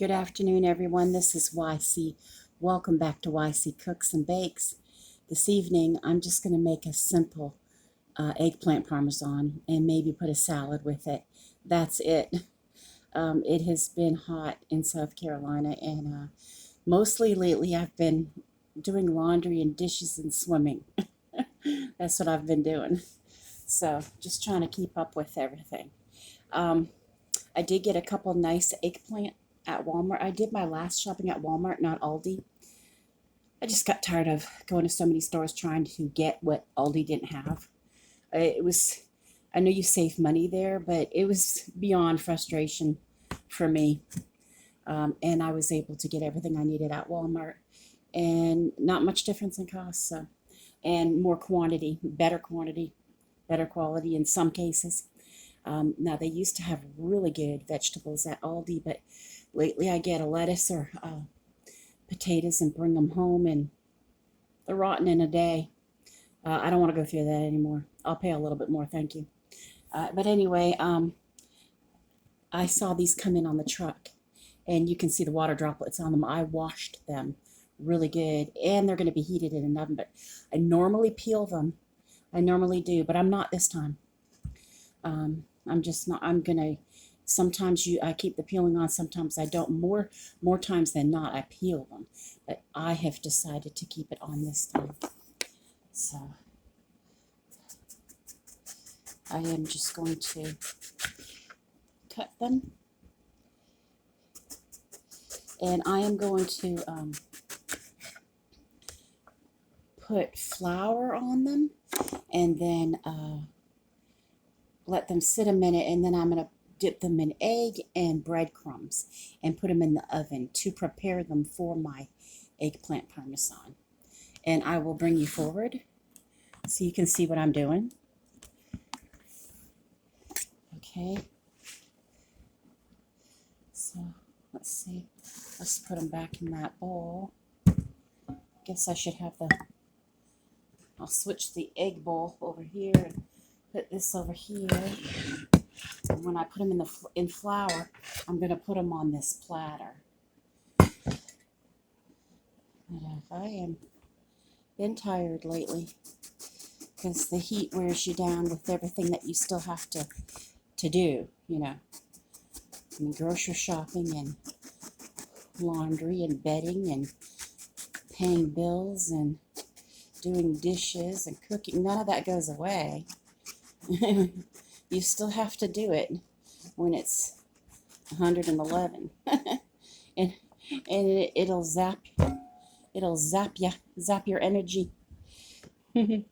Good afternoon, everyone. This is YC. Welcome back to YC Cooks and Bakes. This evening, I'm just going to make a simple eggplant parmesan and maybe put a salad with it. That's it. It has been hot in South Carolina, and mostly lately I've been doing laundry and dishes and swimming. That's what I've been doing. So just trying to keep up with everything. I did get a couple nice eggplant at Walmart. I did my last shopping at Walmart, not Aldi. I just got tired of going to so many stores trying to get what Aldi didn't have. I know you save money there, but it was beyond frustration for me. And I was able to get everything I needed at Walmart, and not much difference in cost. So, and more quantity, better quality in some cases. Now, they used to have really good vegetables at Aldi, but lately I get a lettuce or potatoes and bring them home, and they're rotten in a day. I don't want to go through that anymore. I'll pay a little bit more, thank you. But anyway, I saw these come in on the truck, and you can see the water droplets on them. I washed them really good, and they're going to be heated in an oven, but I normally peel them. I normally do, but I'm not this time. I'm just not. I'm gonna. Sometimes I keep the peeling on. Sometimes I don't. More times than not, I peel them. But I have decided to keep it on this time. So I am just going to cut them, and I am going to put flour on them, and then let them sit a minute, and then I'm going to dip them in egg and breadcrumbs and put them in the oven to prepare them for my eggplant parmesan. And I will bring you forward so you can see what I'm doing. Okay. So let's see. Let's put them back in that bowl. Guess I should have I'll switch the egg bowl over here and put this over here. And when I put them in flour, I'm going to put them on this platter. But I am been tired lately because the heat wears you down with everything that you still have to do, you know. I mean, grocery shopping and laundry and bedding and paying bills and doing dishes and cooking. None of that goes away. You still have to do it when it's 111, and it'll zap your energy. Taking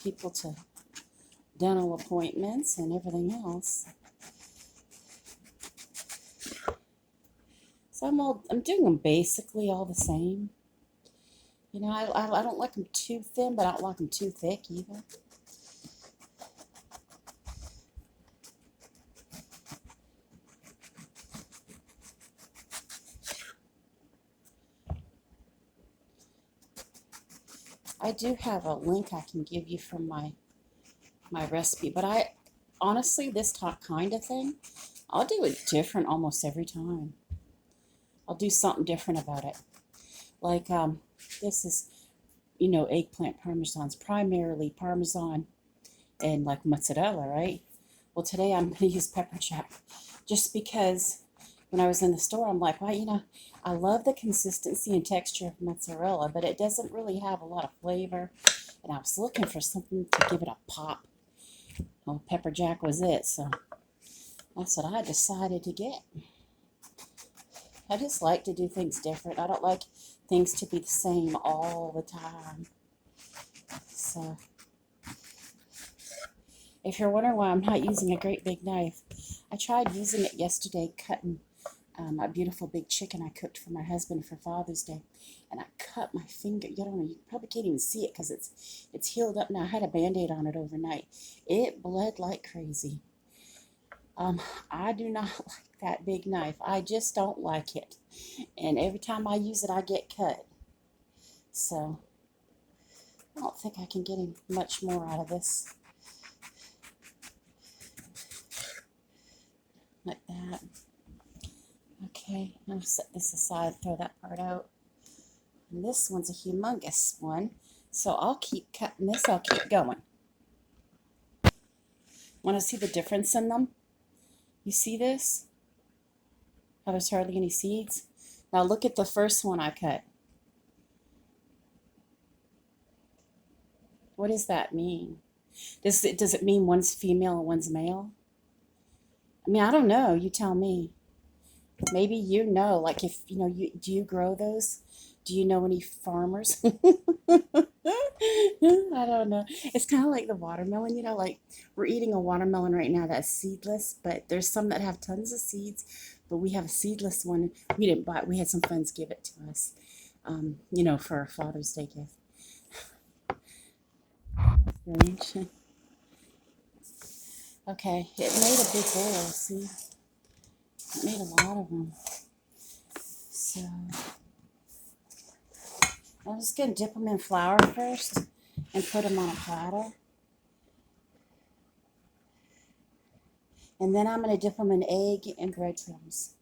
people to dental appointments and everything else. So I'm doing them basically all the same. You know, I don't like them too thin, but I don't like them too thick either. I do have a link I can give you from my recipe, but honestly, this kind of thing, I'll do it different almost every time. I'll do something different about it. Like this is, you know, eggplant parmesans, primarily Parmesan and like mozzarella, right? Well, today I'm going to use pepper jack, just because when I was in the store, I'm like, well, you know, I love the consistency and texture of mozzarella, but it doesn't really have a lot of flavor. And I was looking for something to give it a pop. Well, pepper jack was it, so that's what I decided to get. I just like to do things different. I don't like things to be the same all the time. So if you're wondering why I'm not using a great big knife, I tried using it yesterday cutting a beautiful big chicken I cooked for my husband for Father's Day, and I cut my finger. You probably can't even see it because it's healed up now. I had a Band-Aid on it overnight. It bled like crazy. I do not like that big knife. I just don't like it, and every time I use it, I get cut. So I don't think I can get much more out of this. Like that. Okay, I'll set this aside, throw that part out. And this one's a humongous one, so I'll keep cutting this, I'll keep going. Want to see the difference in them? You see this? How there's hardly any seeds? Now look at the first one I cut. What does that mean? Does it mean one's female and one's male? I mean, I don't know. You tell me. Maybe you know. Like if you know, do you grow those? Do you know any farmers? I don't know. It's kind of like the watermelon. You know, like we're eating a watermelon right now that's seedless, but there's some that have tons of seeds. But we have a seedless one. We didn't buy it. We had some friends give it to us. You know, for our Father's Day gift. Strange. Okay, it made a big bowl, see? It made a lot of them. So, I'm just going to dip them in flour first and put them on a platter. And then I'm going to dip them in egg and breadcrumbs.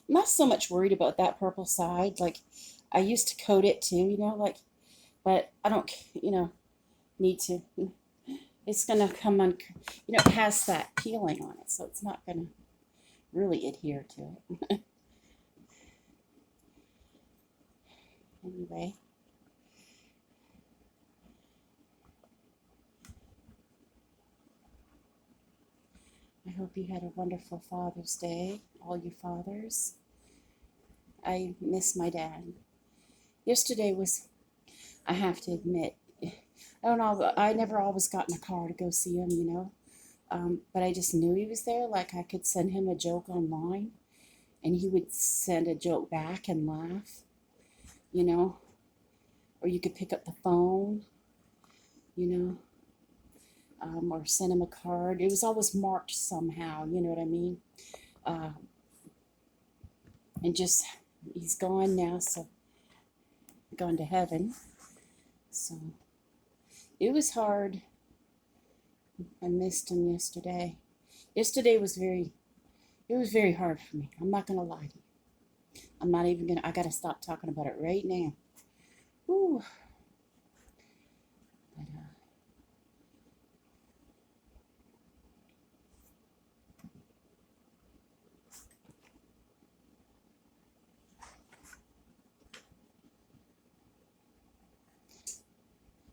I'm not so much worried about that purple side. Like, I used to coat it too, you know, like, but I don't, you know, need to. It's going to come on, you know, it has that peeling on it, so it's not going to really adhere to it. Anyway. I hope you had a wonderful Father's Day, all you fathers. I miss my dad. Yesterday was, I have to admit, I don't know, I never always got in a car to go see him, you know. But I just knew he was there. Like I could send him a joke online and he would send a joke back and laugh, you know. Or you could pick up the phone, you know, or send him a card. It was always marked somehow, you know what I mean? And just, he's gone now, so gone to heaven. So it was hard. I missed him yesterday. Yesterday was it was very hard for me. I'm not going to lie to you. I'm not even going to, I got to stop talking about it right now. Ooh. But,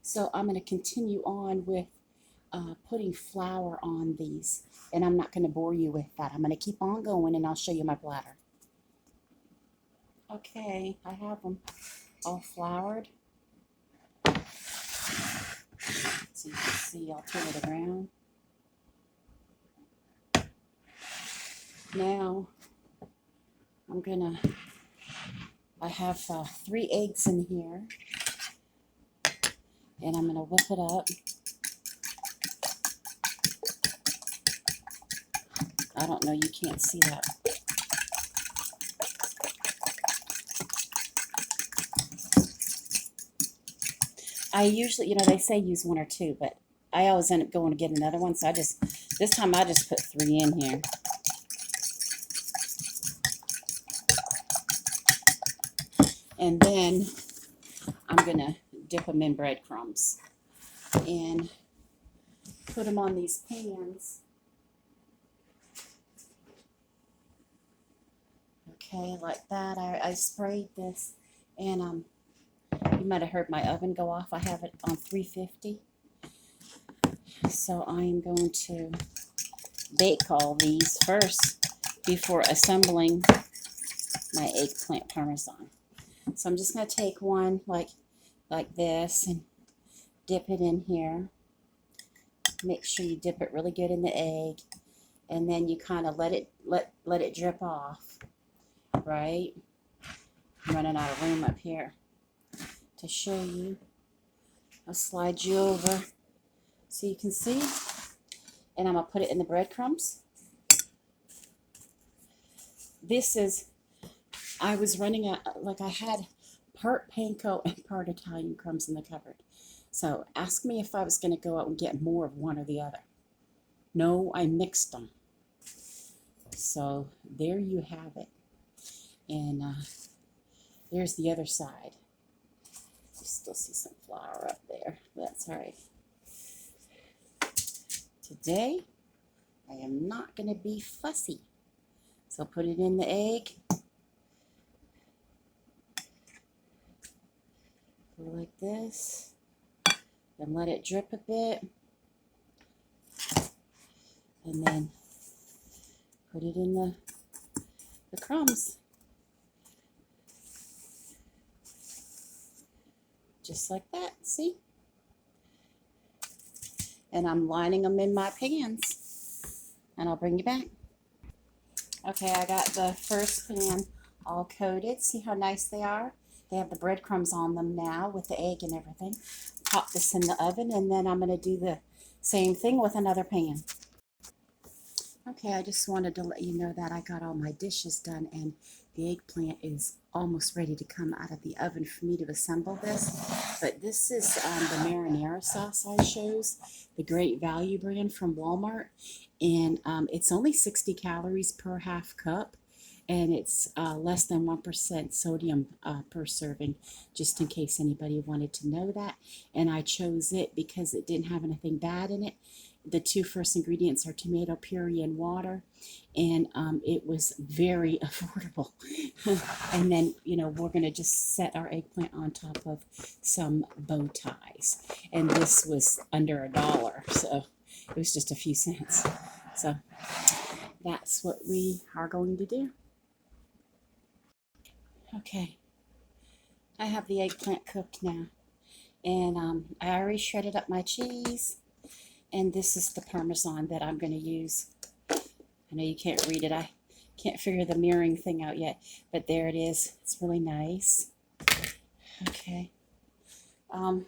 so I'm going to continue on with putting flour on these. And I'm not going to bore you with that. I'm going to keep on going and I'll show you my bladder. Okay, I have them all floured. So you can see, I'll turn it around. Now, I have 3 eggs in here. And I'm going to whip it up. I don't know, you can't see that. I usually, you know, they say use 1 or 2, but I always end up going to get another one. So this time I just put 3 in here. And then I'm going to dip them in breadcrumbs and put them on these pans. Okay, like that. I sprayed this, and you might have heard my oven go off. I have it on 350. So I'm going to bake all these first before assembling my eggplant Parmesan. So I'm just going to take one like this and dip it in here. Make sure you dip it really good in the egg, and then you kind of let it drip off. Right? I'm running out of room up here to show you. I'll slide you over so you can see. And I'm going to put it in the breadcrumbs. I was running out, like I had part panko and part Italian crumbs in the cupboard. So ask me if I was going to go out and get more of one or the other. No, I mixed them. So there you have it. And there's the other side. You still see some flour up there. That's all right. Today, I am not going to be fussy. So put it in the egg. Go like this. Then let it drip a bit. And then put it in the crumbs. Just like that, see? And I'm lining them in my pans. And I'll bring you back. Okay, I got the first pan all coated. See how nice they are? They have the breadcrumbs on them now with the egg and everything. Pop this in the oven, and then I'm going to do the same thing with another pan. Okay, I just wanted to let you know that I got all my dishes done, and the eggplant is almost ready to come out of the oven for me to assemble this. But this is the marinara sauce I chose, the Great Value brand from Walmart. And it's only 60 calories per half cup. And it's less than 1% sodium per serving, just in case anybody wanted to know that. And I chose it because it didn't have anything bad in it. The two first ingredients are tomato puree and water, and it was very affordable. And then, you know, we're going to just set our eggplant on top of some bow ties. And this was under $1, so it was just a few cents. So that's what we are going to do. Okay, I have the eggplant cooked now, and I already shredded up my cheese, and this is the Parmesan that I'm going to use. I know you can't read it. I can't figure the mirroring thing out yet, but there it is. It's really nice. Okay. I'll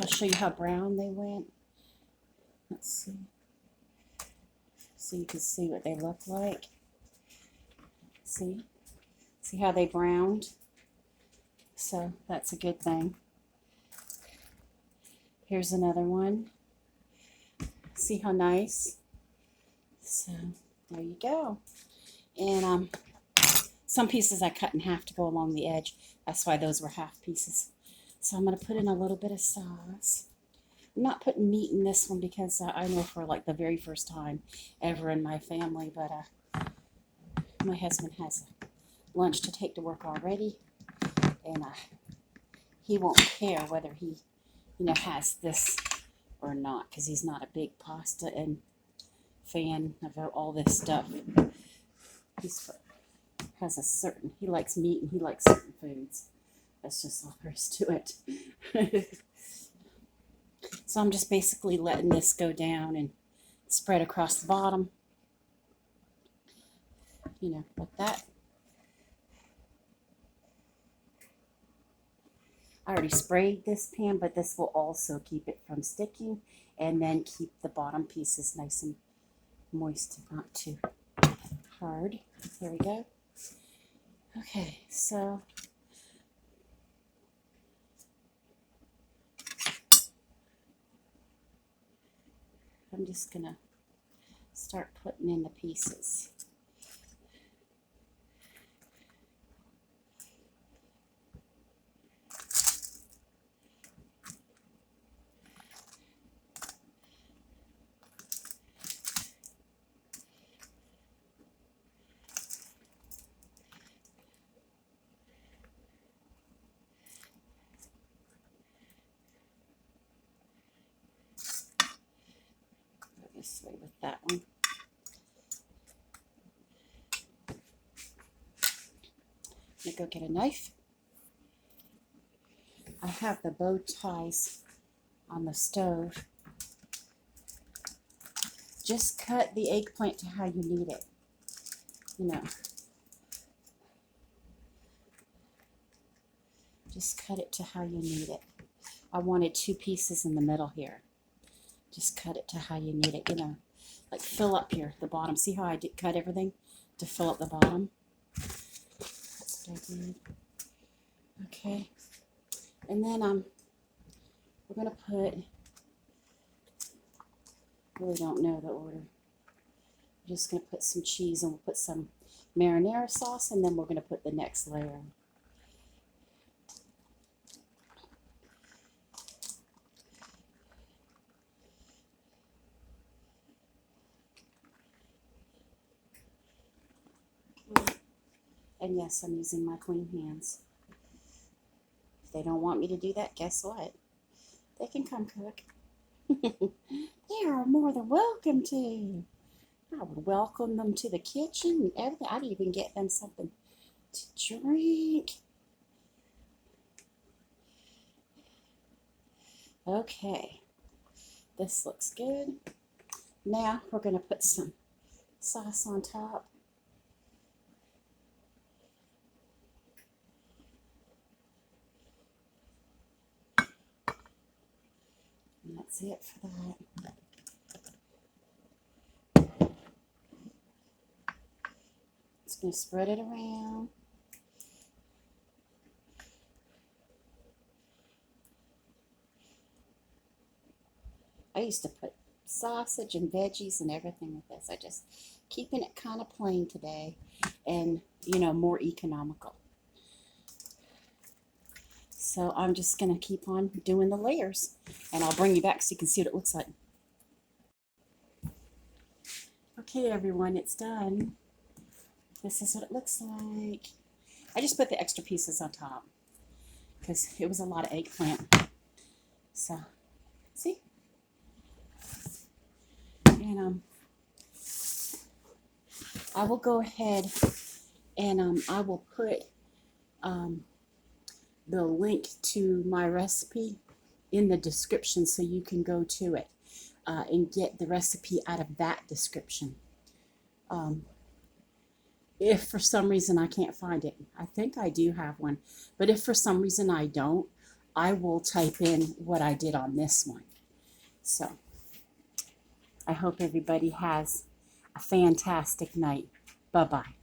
show you how brown they went. Let's see. So you can see what they look like. See? See how they browned? So that's a good thing. Here's another one. See how nice? So there you go. And some pieces I cut in half to go along the edge. That's why those were half pieces. So I'm going to put in a little bit of sauce. I'm not putting meat in this one because I know for like the very first time ever in my family, but my husband has lunch to take to work already, and he won't care whether he, you know, has this or not, because he's not a big pasta and fan of all this stuff. He likes meat and he likes certain foods. That's just all there is to it. So I'm just basically letting this go down and spread across the bottom, you know, like that. I already sprayed this pan, but this will also keep it from sticking and then keep the bottom pieces nice and moist and not too hard. There we go. Okay, so I'm just going to start putting in the pieces. This way with that one. I'm going to go get a knife. I have the bow ties on the stove. Just cut the eggplant to how you need it. You know. Just cut it to how you need it. I wanted 2 pieces in the middle here. Just cut it to how you need it, you know. Like fill up here, the bottom. See how I did cut everything to fill up the bottom? That's what I did. Okay. And then we're going to put, really don't know the order. just going to put some cheese and we'll put some marinara sauce, and then we're going to put the next layer. And yes, I'm using my clean hands. If they don't want me to do that, guess what? They can come cook. They are more than welcome to. I would welcome them to the kitchen and everything. I'd even get them something to drink. Okay, this looks good. Now we're going to put some sauce on top. And that's it for that. Just going to spread it around. I used to put sausage and veggies and everything with this. I just keeping it kind of plain today and, you know, more economical. So I'm just going to keep on doing the layers, and I'll bring you back so you can see what it looks like. Okay, everyone, it's done. This is what it looks like. I just put the extra pieces on top because it was a lot of eggplant. So, see? And I will go ahead and I will put the link to my recipe in the description so you can go to it and get the recipe out of that description. If for some reason I can't find it, I think I do have one, but if for some reason I don't, I will type in what I did on this one. So I hope everybody has a fantastic night. Bye-bye.